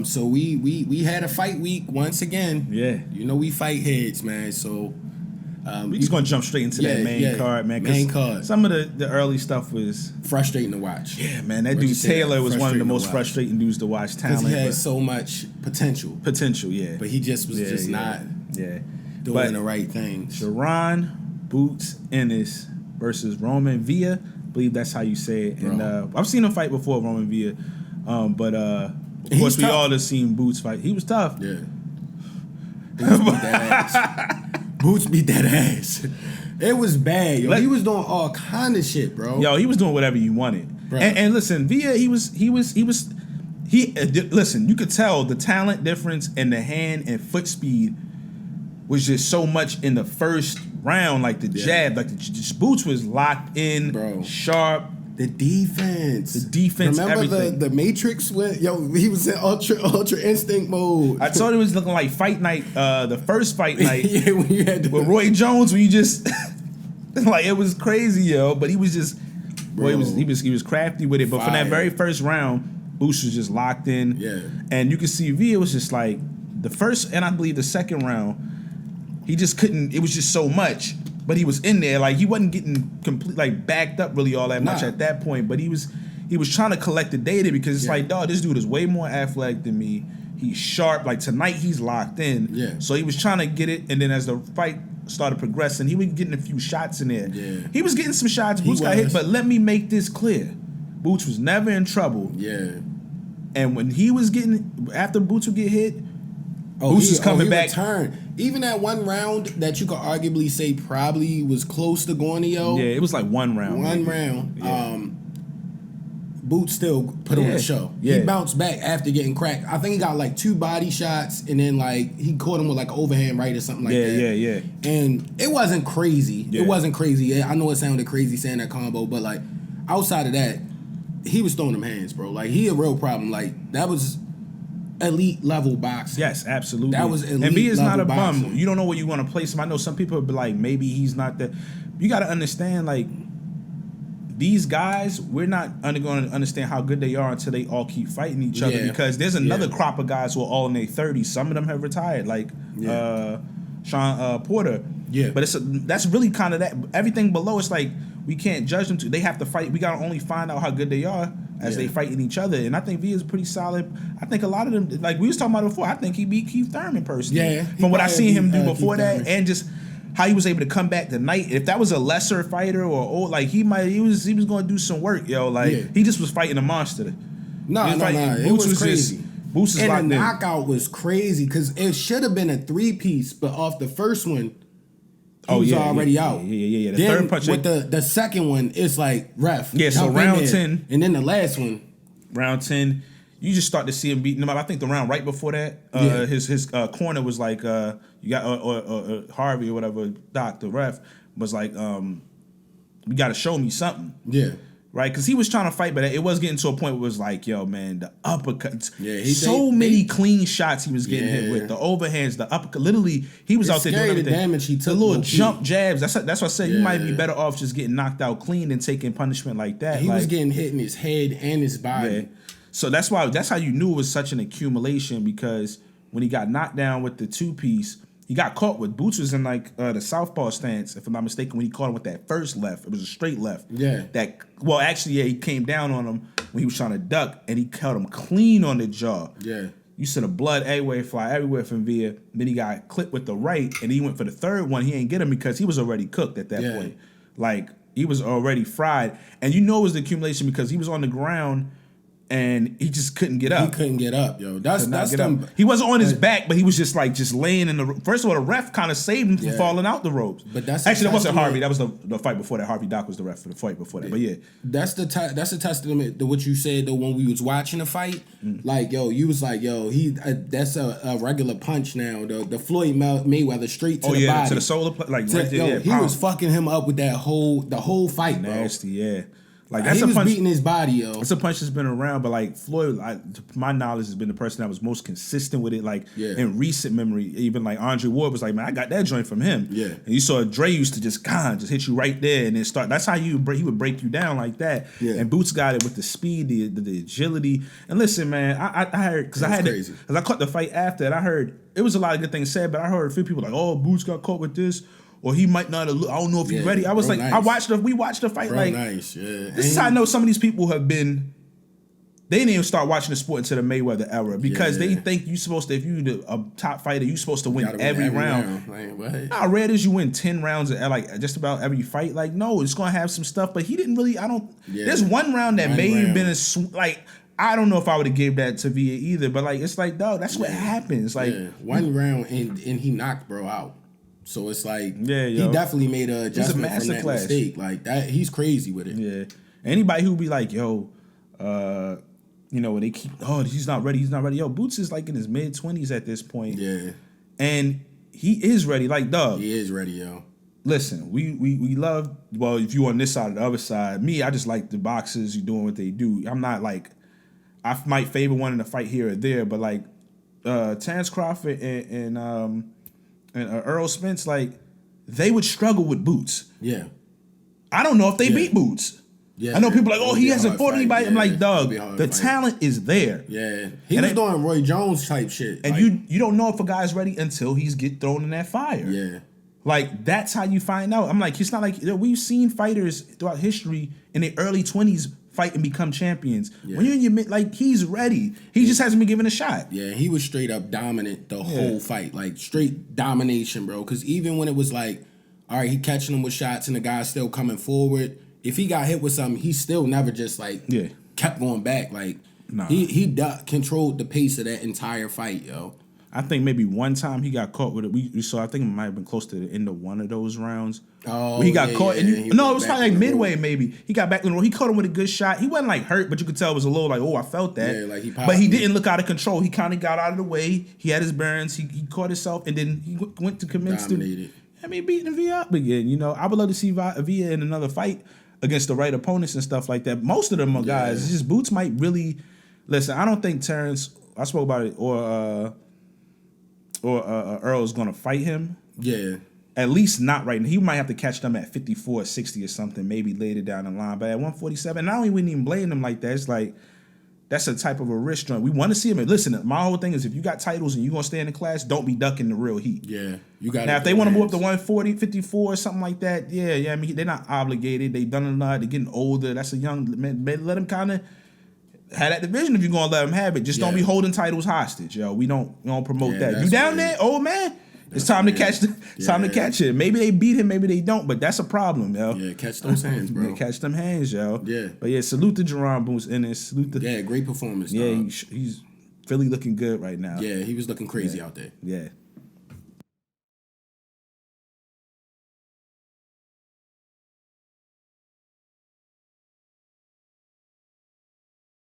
So we had a fight week once again. Yeah. You know we fight heads, man. So we just gonna jump straight into that main card, man. Main card. Some of the early stuff was frustrating to watch. Yeah, man. That dude Taylor was one of the most frustrating dudes to watch. Talent, because he had so much potential. Yeah. But he just was not doing the right things. Jaron, Boots, Ennis versus Roiman Villa. I believe that's how you say it. And I've seen him fight before, Roiman Villa. But of course we all have seen Boots fight. He was tough. Yeah. Boots beat that ass. It was bad, yo. He was doing all kind of shit, bro. Yo, he was doing whatever you wanted. And listen, Villa, listen, you could tell the talent difference and the hand and foot speed was just so much in the first round, like the jab, like the Boots was locked in, bro. Sharp. The defense, remember everything. The Matrix went. He was in ultra instinct mode. I told you it was looking like Fight Night, the first Fight Night. Yeah, when you had with Roy Jones, when you just like it was crazy, yo. But he was just, boy, he was crafty with it. But from that very first round, Boots was just locked in. Yeah, and you could see Villa was just like the first, and I believe the second round, he just couldn't. It was just so much. But he was in there, like he wasn't getting complete, like backed up really all that much at that point. But he was trying to collect the data because it's like, dog, this dude is way more athletic than me. He's sharp. Like tonight, he's locked in. Yeah. So he was trying to get it, and then as the fight started progressing, he was getting a few shots in there. Yeah. He was getting some shots. Boots got hit, but let me make this clear: Boots was never in trouble. Yeah. And when he was getting after Boots would get hit. Boots was coming back. Returned. Even that one round that you could arguably say probably was close to going to yo. Yeah, it was like one round. Yeah. Boots still put on a show. Yeah. He bounced back after getting cracked. I think he got like 2 body shots and then like he caught him with like an overhand right or something like that. Yeah. And it wasn't crazy. Yeah. It wasn't crazy. I know it sounded crazy saying that combo, but like outside of that, he was throwing them hands, bro. Like he a real problem. Like that was elite level boxing. Yes, absolutely. That was elite and B is not a boxing. bum. You don't know where you want to place him. I know some people would be like, maybe he's not the. You got to understand, like these guys, we're not going to understand how good they are until they all keep fighting each other. Because there's another crop of guys who are all in their 30s. Some of them have retired, like Sean Porter. Yeah, but that's really kind of that. Everything below, it's like we can't judge them. They have to fight. We got to only find out how good they are as they fighting each other. And I think Villa's pretty solid. I think a lot of them, like we was talking about before, I think he beat Keith Thurman personally. Yeah. From what I seen him do before that, and just how he was able to come back tonight. If that was a lesser fighter or like he was going to do some work, yo. Like he just was fighting a monster. No. It was crazy. Boots was and the knockout was crazy because it should have been a 3-piece, but off the first one, he was already out. Yeah. The then third punch with the second one, it's like ref. Yeah, so round 10. And then the last one. Round 10, you just start to see him beating him up. I think the round right before that, his corner was like, you got Harvey or whatever, Doc, the ref, was like, you got to show me something. Yeah. Right? Because he was trying to fight, but it was getting to a point where it was like, yo, man, the uppercuts. Yeah, many clean shots he was getting hit with. The overhands, the uppercut. Literally, he was out there doing everything. The damage he took. The little jump jabs. That's what I said. You might be better off just getting knocked out clean than taking punishment like that. He was getting hit in his head and his body. Yeah. So that's how you knew it was such an accumulation, because when he got knocked down with the 2-piece, he got caught with Boots was in like the southpaw stance, if I'm not mistaken, when he caught him with that first left. It was a straight left. Yeah. He came down on him when he was trying to duck, and he caught him clean on the jaw. Yeah. You saw the blood fly everywhere from Villa. Then he got clipped with the right, and he went for the third one. He ain't get him because he was already cooked at that point. Like, he was already fried. And you know it was the accumulation because he was on the ground, and he just couldn't get up. He couldn't get up, yo. That's them. He wasn't on his back, but he was just laying in the. First of all, the ref kind of saved him from falling out the ropes. But that's actually that wasn't Harvey. That was the fight before that. Harvey Doc was the ref for the fight before that. But yeah, that's the testament to what you said though when we was watching the fight. Like yo, you was like yo, that's a regular punch now. The Floyd Mayweather straight to the body, to the solar, like right there. He was fucking him up with the whole fight, bro. Nasty, yeah. Like he was beating his body, yo. It's a punch that's been around, but like Floyd, to my knowledge, has been the person that was most consistent with it. Like in recent memory, even like Andre Ward was like, man, I got that joint from him. Yeah. And you saw Dre used to just hit you right there and then start. That's how he would break you down like that. Yeah. And Boots got it with the speed, the agility. And listen, man, I heard because I caught the fight after, and I heard it was a lot of good things said, but I heard a few people like, oh, Boots got caught with this. Or he might not have. I don't know if he's ready. I was like, nice. We watched the fight. Bro, like, nice. Yeah. This is how I know some of these people have been. They didn't even start watching the sport until the Mayweather era because they think you're supposed to. If you're a top fighter, you're supposed to win every round. Like, what? How rare is you win 10 rounds at like just about every fight? Like, no, it's gonna have some stuff, but he didn't really. I don't. Yeah. There's one round that may have been like. I don't know if I would have gave that to VA either, but like it's like, dog, that's what happens. Like one round and he knocked bro out. So it's like he definitely made an adjustment from that mistake. Like that, he's crazy with it. Yeah. Anybody who be like, yo, when they keep, he's not ready. Yo, Boots is like in his mid-20s at this point. Yeah. And he is ready. Like, dog. He is ready, yo. Listen, we love, well, if you on this side or the other side, me, I just like the boxers doing what they do. I'm not like, I might favor one in a fight here or there, but like Terence Crawford and Errol Spence, like, they would struggle with Boots. Yeah. I don't know if they beat Boots. Yeah. I know people like, he hasn't fought anybody. I'm like, dog, the talent is there. Yeah. He was doing Roy Jones type shit. And like, you don't know if a guy's ready until he's get thrown in that fire. Yeah. Like, that's how you find out. I'm like, it's not like, we've seen fighters throughout history in their early 20s fight and become champions. Yeah. When you're in your mid, like, he's ready. He just hasn't been given a shot. Yeah, he was straight up dominant the whole fight. Like, straight domination, bro. Because even when it was like, all right, he catching him with shots and the guy's still coming forward, if he got hit with something, he still never just, like, kept going back. Like, he controlled the pace of that entire fight, yo. I think maybe one time he got caught with it. We saw, I think it might have been close to the end of one of those rounds. Oh, he got caught. And it was probably like midway maybe. He got back in the road. He caught him with a good shot. He wasn't like hurt, but you could tell it was a little like, I felt that. Yeah, like he popped. But he didn't look out of control. He kind of got out of the way. He had his bearings. He caught himself, and then he went to commence to. Beating Villa up again. I would love to see Villa in another fight against the right opponents and stuff like that. Most of them are guys. It's just Boots might really listen. I don't think Terence. I spoke about it or Earl's gonna fight him. Yeah. At least not right now. He might have to catch them at 54, 60 or something, maybe later down the line. But at 147, not only wouldn't even blame him like that, it's like that's a type of a wrist joint. We want to see him. And listen, my whole thing is if you got titles and you're gonna stay in the class, don't be ducking the real heat. Yeah. You got now if they want to move up to 140, 54 or something like that, I mean they're not obligated. They've done a lot, they're getting older. That's a young man. Let them kind of have that division if you're gonna let them have it. Just don't be holding titles hostage, yo. We don't promote that. You down there, old man? It's time to catch time to catch it. Maybe they beat him, maybe they don't, but that's a problem, yo. Yeah, catch those hands, bro. Yeah, catch them hands, yo. Yeah. But salute to Jaron Boots Ennis. Salute to great performance. Yeah, he's really looking good right now. Yeah, he was looking crazy out there. Yeah.